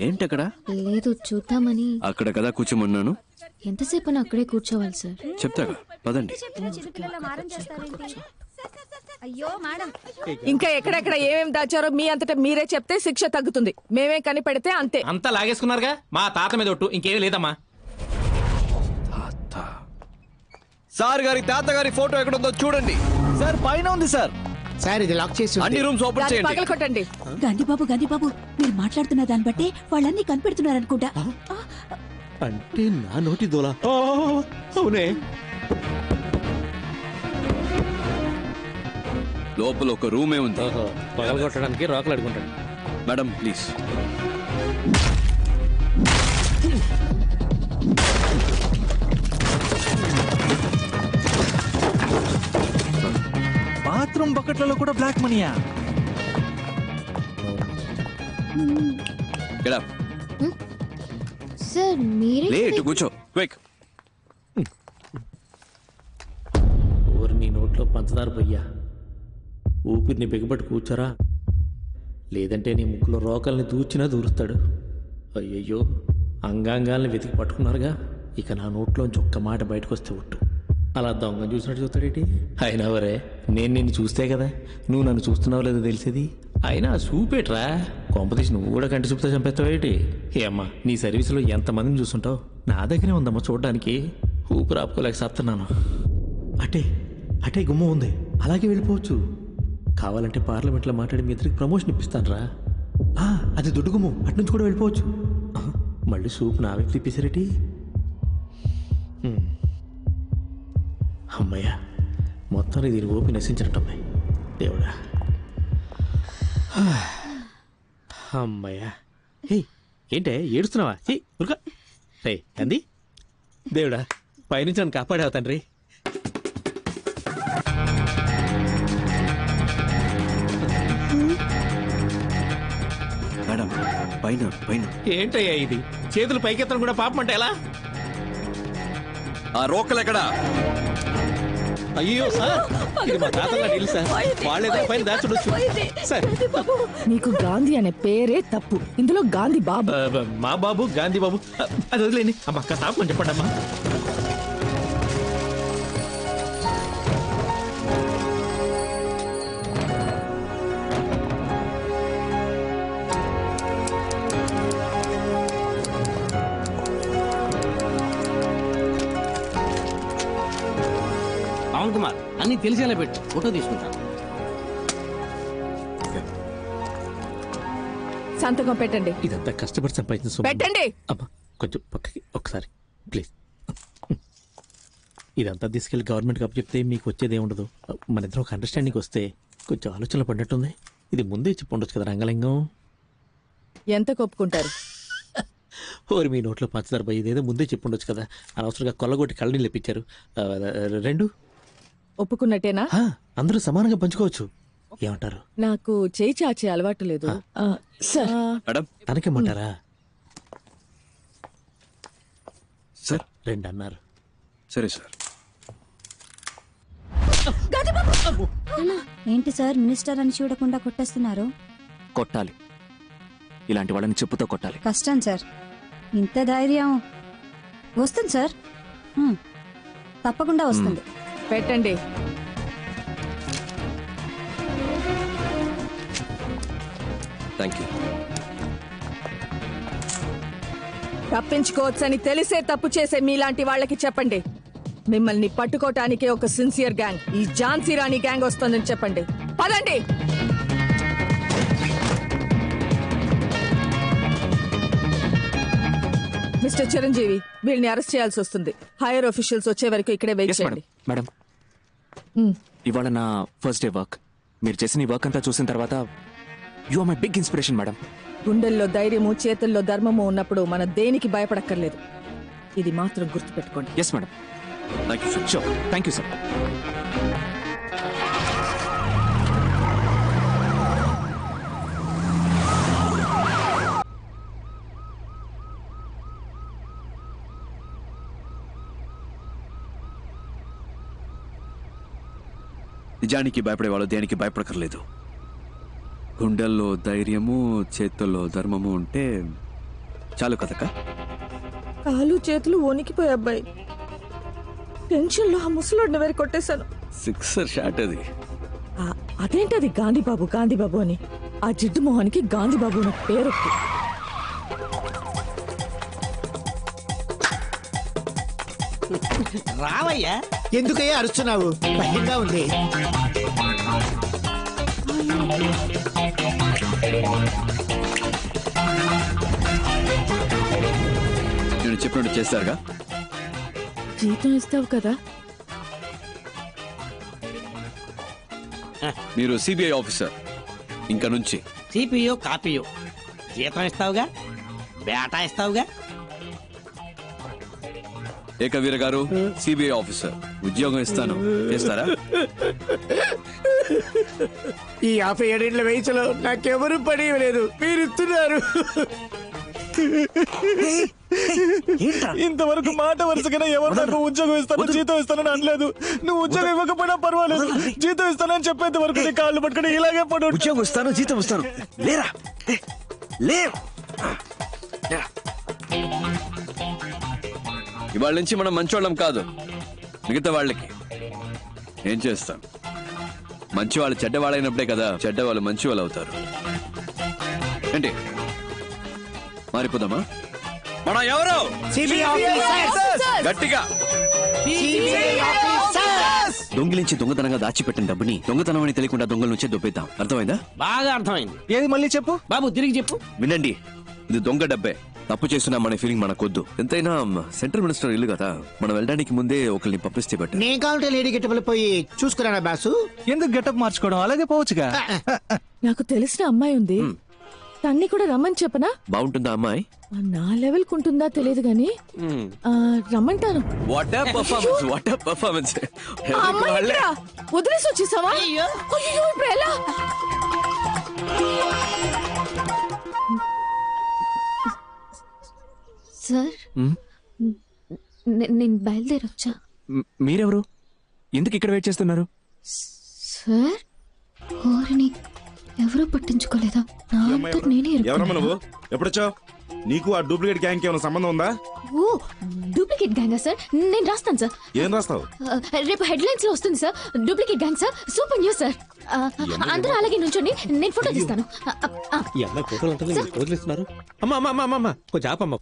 ఏంటి అక్కడ? లేదు చూద్దామని. అక్కడ కదా కూర్చోమన్నాను. ఎంతసేపు అక్కడే కూర్చోవాలి సార్? చెప్తాగా పదండి. ఇంకా ఎక్కడెక్కడ ఏమేమి దాచారో మీ అంతటా మీరే చెప్తే శిక్ష తగ్గుతుంది. మేమే కనిపెడితే అంతే. అంతా లాగేసుకున్నారుగా, మా తాత మీద ఒట్టు, ఇంకేమీ లేదమ్మా. సార్ గారి తాతగారి ఫోటో ఎక్కడ ఉందో చూడండి సార్. పైన ఉంది సార్. సార్ ఇది లాక్ చేసి అన్ని రూమ్స్ ఓపెన్ చేయండి. పగల కొట్టండి. గాంధీబాబు మీరు మాట్లాడుతున్న దాన్ని బట్టి వాళ్ళన్నీ కనిపెడుతున్నారనుకుంటా. అంటే నా నోటి దోలా? అవునే. లోపల ఒక రూమే ఉంది. పగల కొట్టడానికి రాకలు అడుగుంటాడు. Madam please. బాత్రూమ్ బకెట్లలో కూడా బ్లాక్ మనీయా? Get up. సార్ మీరే లేట్ కూర్చో క్విక్. ఊరి నీ నోట్లో పంచదార పొయ్యా. ఊపిరిని బిగబట్టి కూర్చోరా, లేదంటే నీ ముక్కులో రోకల్ని దూచినా దూరుస్తాడు. అయ్యయ్యో, అంగాంగాల్ని వెతికి పట్టుకున్నారుగా, ఇక నా నోట్లోంచి ఒక్క మాట బయటకు వస్తే ఒట్టు. అలా దొంగ చూసినట్టు చూస్తాడేటి? అయినా వరే, నేను నిన్ను చూస్తే కదా నువ్వు నన్ను చూస్తున్నావు లేదో తెలిసేది. అయినా చూపేట్రా, కొంపతీసి నువ్వు కూడా కంటి చూపుతా చంపేస్తావేటి? ఏ అమ్మా, నీ సర్వీసులో ఎంతమందిని చూస్తుంటావు, నా దగ్గరే ఉందమ్మా చూడడానికి. ఊపిరి ఆపుకోలేక సత్తున్నాను. అటే అటే గుమ్మ ఉంది, అలాగే వెళ్ళిపోవచ్చు. కావాలంటే పార్లమెంట్లో మాట్లాడి మీ ఇద్దరికి ప్రమోషన్ ఇప్పిస్తాను రా. అది దొడ్డు గుమ్ము, అట్నుంచి కూడా వెళ్ళిపోవచ్చు. మళ్ళీ సూప్ నా వైపు తిప్పేసారేటి? అమ్మయ్యా, మొత్తాన్ని దీని ఓపి నశించినట్టమ్మాయి దేవుడా. అమ్మయ్యా. హే ఏంటే ఏడుస్తున్నావా? ఉరుక రే అంది. దేవుడా, పైనుంచి నన్ను కాపాడావు తండ్రి. మేడం పైన పైన. ఏంటయ్యా ఇది? చేతులు పైకెత్తడం కూడా పాపం అంటే ఎలా? ఆ రోకలు ఎక్కడా? అయ్యో సార్, ఇది మా తాతగా నీళ్ళు సార్. వాళ్ళేదో పైన దాచుడొచ్చు సార్. నీకు గాంధీ అనే పేరే తప్పు, ఇందులో గాంధీ బాబు. మా బాబు గాంధీ బాబు అది వదిలేండి. అమ్మ అక్క తాపని చెప్పండి అమ్మా. పవన్ కుమార్, అన్ని తెలిసేలా పెట్టు, ఫోటో తీసుకుంటాను. సంతకం పెట్టండి. ఇదంతా కష్టపడి సంపాదించిన సొమ్ము. పెట్టండి. అమ్మా కొంచెం పక్కకి ఒకసారి ప్లీజ్. ఇదంతా తీసుకెళ్లి గవర్నమెంట్కి అప్పు చెప్తే మీకు వచ్చేది ఏముండదు. మన ఇద్దరు ఒక అండర్స్టాండింగ్ వస్తే కొంచెం ఆలోచనలు పడినట్టుంది. ఇది ముందే చెప్పి ఉండొచ్చు కదా రంగలింగం. ఎంత కొప్పుకుంటారు? ఓరి మీ నోట్లో పంచదార పోయి, ఇదేదో ముందే చెప్పి ఉండొచ్చు కదా. అనవసరంగా కొల్లగొట్టి కళ్ళని లేపించారు. 2 ఒప్పుకున్నట్టేనా? అందరూ సమానంగా పంచుకోవచ్చు. ఏమంటారు? నాకు చేయి చాచే అలవాటు లేదు సార్. మేడం తనకేమంటారా? సార్ 2 అన్నారు. సరే సార్. ఏంటి సార్, మినిస్టర్ అని చూడకుండా కొట్టేస్తున్నారు? కొట్టాలి, ఇలాంటి వాళ్ళని చెప్పుతో కొట్టాలి. కష్టం సార్, ఇంత ధైర్యం. వస్తుంది సార్, తప్పకుండా వస్తుంది. పెట్టండి. Thank you. తప్పించుకోవచ్చని తెలిసే తప్పు చేసే మీలాంటి వాళ్ళకి చెప్పండి, మిమ్మల్ని పట్టుకోటానికే ఒక సిన్సియర్ గ్యాంగ్, ఈ ఝాన్సీ రాణి గ్యాంగ్ వస్తుందని చెప్పండి. పదండి. మిస్టర్ చిరంజీవి, వీళ్ళని అరెస్ట్ చేయాల్సి వస్తుంది. హైయర్ ఆఫీషియల్స్ వచ్చే వరకు ఇక్కడే వెయిట్ చేయండి. మేడం, ఇవాళ నా ఫస్ట్ డే వర్క్. మీరు చేసిన ఈ వర్క్ అంతా చూసిన తర్వాత you are my big inspiration madam. గుండెల్లో ధైర్యము, చేతుల్లో ధర్మము ఉన్నప్పుడు మనం దేనికి భయపడక్కర్లేదు. ఇది మాత్రం గుర్తుపెట్టుకోండి. Yes madam. Thank you sir. Sure. Thank you sir. నిజానికి భయపడేవాళ్ళు దేనికి భయపడక్కర్లేదు. గుండెల్లో ధైర్యము, చేతుల్లో ధర్మము ఉంటే చాలు కదక్క. కాలు చేతులు వణికిపోయి అబ్బాయి. టెన్షన్ లో ఆ ముసలోడిని వేరు కొట్టేశాను. 6 షాట్ అది. అదేంటది గాంధీబాబు గాంధీబాబు అని? ఆ జిడ్డు మొహానికి గాంధీబాబు అని పేరు. రావయ్యా, ఎందుకయ్యా అరుస్తున్నావు? భయంగా ఉంది. నేను చెప్పినట్టు చేస్తారుగా. జీతం ఇస్తావు కదా? మీరు సిబిఐ ఆఫీసర్ ఇంకా నుంచి. సిపియో కాపీయో జీతం ఇస్తావుగా, బేటా ఇస్తావుగా. ఏకవీర గారు సిబిఐ ఆఫీసర్, ఉద్యోగం ఇస్తాను, చేస్తారా? ఈ 57 ఏళ్ల వయసులో నాకెవరు పని ఇవ్వలేదు, మీరు ఇస్తున్నారు. ఇంతవరకు మాట వరుసగా ఎవరు నాకు ఉద్యోగం ఇస్తాను, జీతం ఇస్తానని అనలేదు. నువ్వు ఉద్యోగం ఇవ్వకపోయినా పర్వాలేదు, జీతం ఇస్తానని చెప్పేంత వరకు నీ కాళ్ళు పట్టుకుని ఇలాగే పడు. ఉద్యోగం ఇస్తాను, జీతం ఇస్తాను. లేరా లేవు. ఇవాళ నుంచి మనం మంచోళ్ళం కాదు. మిగతా వాళ్ళకి ఏం చేస్తాం? మంచి వాళ్ళు చెడ్డవాళ్ళైనప్పుడే కదా చెడ్డవాళ్ళు మంచి వాళ్ళు అవుతారు. ఏంటి మారిపోదామా? మనం ఎవరు? గట్టిగా. దొంగిలించి దొంగతనంగా దాచిపెట్టిన డబ్బుని దొంగతనం అని తెలియకుండా దొంగల నుంచే దొబ్బేద్దాం. అర్థమైందా? బాగా అర్థమైంది. ఏది మళ్ళీ చెప్పు బాబు, తిరిగి చెప్పు. వినండి, ఇది దొంగ డబ్బే. తప్పు చేస్తున్నామనే ఫీలింగ్ మనకొద్దు. ఎంతైనా సెంట్రల్ మినిస్టర్ ఇల్లు కదా, మనం వెళ్ళడానికి ముందే ఒకరిని పంపిస్తే బెటర్. నేను కావాలంటే లేడీ గెటబుల్ పోయి చూసుకురానా బాసు? ఎందుకు గెటప్ మార్చుకోవడం? అలాగే పోవచ్చుగా. నాకు తెలిసిన అమ్మాయి ఉంది, తన్ని కూడా రమ్మని చెప్పనా? బాగుంటుందా అమ్మాయి? నా లెవెల్ కుంటుందా తెలియదు గాని రమ్మంటాను. What a performance, what a performance. ఆ అమ్మాయి ఎక్కడా? వదిలేసి వచ్చేసావా? అయ్యో, ఇప్పుడు ఎలా? సార్ నేను బయలుదేరొచ్చా. మీరెవరు? ఎందుకు ఇక్కడ వెయిట్ చేస్తున్నారు? సార్ ఓరిని ఎవరూ పట్టించుకోలేదా? నా అంతా నేనే ఎవరమ్మా నువ్వు? ఇరుక్కున్నా. ఎప్పుడొచ్చావు? నీకు ఆ డూప్లికేట్ గ్యాంగ్ ఏమైనా సంబంధం ఉందా? ఓ డూప్లికేట్ గ్యాంగా సార్? నేను రాస్తాను సార్. ఏం రాస్తావు? రేపు హెడ్లైన్స్ లో వస్తుంది sir. Duplicate gang sir, super news sir. అందరూ అలాగే నుంచోండి, నేను ఫోటో తీస్తాను. ఈ అమ్మాయి ఫోటోలు అంటే వదిలేస్తున్నారు. అమ్మా అమ్మా అమ్మా అమ్మా కొంచెం ఆపమ్మా.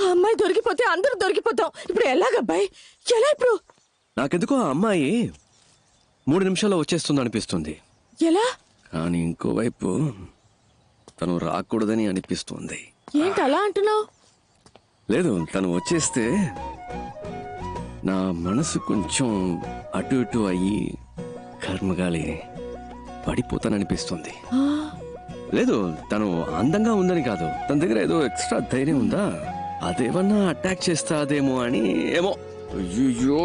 ఆ అమ్మాయి దొరికిపోతే అందరూ దొరికిపోతాం. ఇప్పుడు ఎలాగబ్బాయి, ఎలా ఇప్పుడు? నాకెందుకో ఆ అమ్మాయి 3 నిమిషాల్లో వచ్చేస్తుంది అనిపిస్తుంది. ఎలా? కానీ ఇంకోవైపు తను రాకూడదని అనిపిస్తుంది. ఏంటి అలా అంటున్నావు? లేదు, తను వచ్చేస్తే నా మనసు కొంచెం అటు ఇటు అయ్యి కర్మగాలి పడిపోతాననిపిస్తుంది. లేదు, తను అందంగా ఉందని కాదు, తన దగ్గర ఏదో ఎక్స్ట్రా ధైర్యం ఉందా, అదేమన్నా అటాక్ చేస్తాదేమో అని. ఏమో. అయ్యో,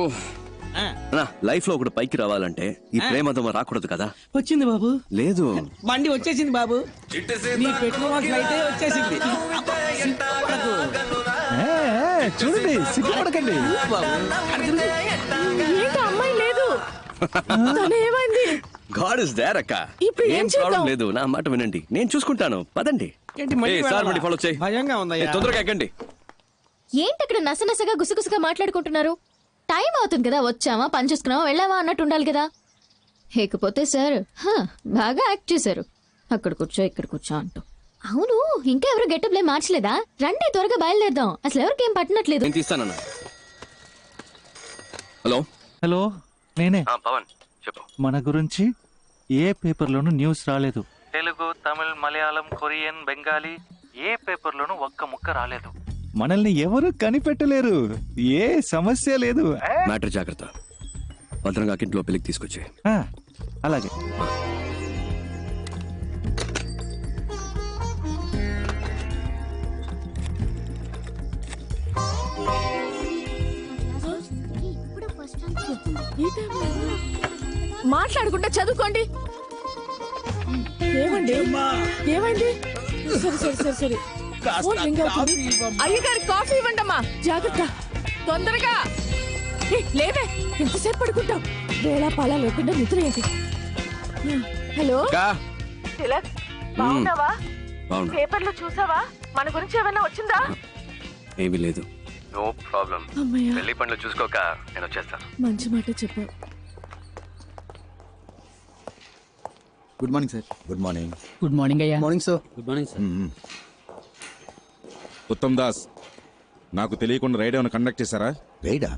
లైఫ్ లో ఒకటి పైకి రావాలంటే ఈ ప్రేమతో రాకూడదు కదా. వచ్చింది బాబు. లేదు, బండి వచ్చేసింది బాబు. నీ పెట్రోల్ ఫ్లైట్ వచ్చేసింది. చూడండి, సిగ్గుపడకండి. ఏంటి అమ్మాయి లేదు? తను ఏమైంది? గాడ్ ఇస్ దేర్ అక్క. ఇప్పుడు ఏం ఏం చేద్దాం? ప్రాబ్లం లేదు, నా మాట వినండి, నేను చూసుకుంటాను. పదండి. ఫాలో చేయి. భయంగా ఉందా? తొందరగా ఎక్కండి. ఏంటి అక్కడ నసనసగా గుసగుసగా మాట్లాడుకుంటున్నారు? టైం అవుతుంది కదా, వచ్చామా పని చేసుకున్నావా వెళ్ళావా అన్నట్టు ఉండాలి కదా. లేకపోతే సార్ బాగా యాక్ట్ చేశారు. అక్కడ కూర్చో ఇక్కడ కూర్చో అంటూ. అవును, ఇంకా ఎవరు గెటప్లే మార్చలేదా? రండి త్వరగా బయలుదేరదాం. అసలు ఎవరికేం పట్టనట్లేదు. నేను తీస్తానన్నా. హలో హలో, నేనే. పవన్ చెప్పు. మన గురించి ఏ పేపర్లోనూ న్యూస్ రాలేదు. తెలుగు, తమిళ్, మలయాళం, కొరియన్, బెంగాలీ ఏ పేపర్లోనూ ఒక్క ముక్క రాలేదు. మనల్ని ఎవరు కనిపెట్టలేరు. ఏ సమస్య లేదు. మ్యాటర్ జాగ్రత్త. భద్రంగా ఇంట్లో పెళ్లికి తీసుకొచ్చే. అలాగే. మాట్లాడుకుంటా చదువుకోండి. ఏమండి, ఏమైంది? సరే సరే సరే సరే. అయ్యగారి కాఫీ ఇవ్వండమ్మా. జాగ్రత్త, తొందరగా. లేవే, ఎంతసేపు పడుకుంటావు? వేళ పాలా లేకుండా నిద్ర ఏంటి? హలో, బాగున్నావా? అవును, పేపర్లో చూసావా? మన గురించి ఏమైనా వచ్చిందా? ఏమీ లేదు. No problem. అమ్మయ్య, పెళ్లి పనులు చూసుకోక నేను వచ్చేస్తాను. మంచి మాట చెప్పావు. Good morning sir. Good morning. Good morning అయ్యా. Morning sir. Good morning sir. Uttam Das, నాకు తెలియకుండా రైడ్ ఏమైనా కండక్ట్ చేశారా? రైడా?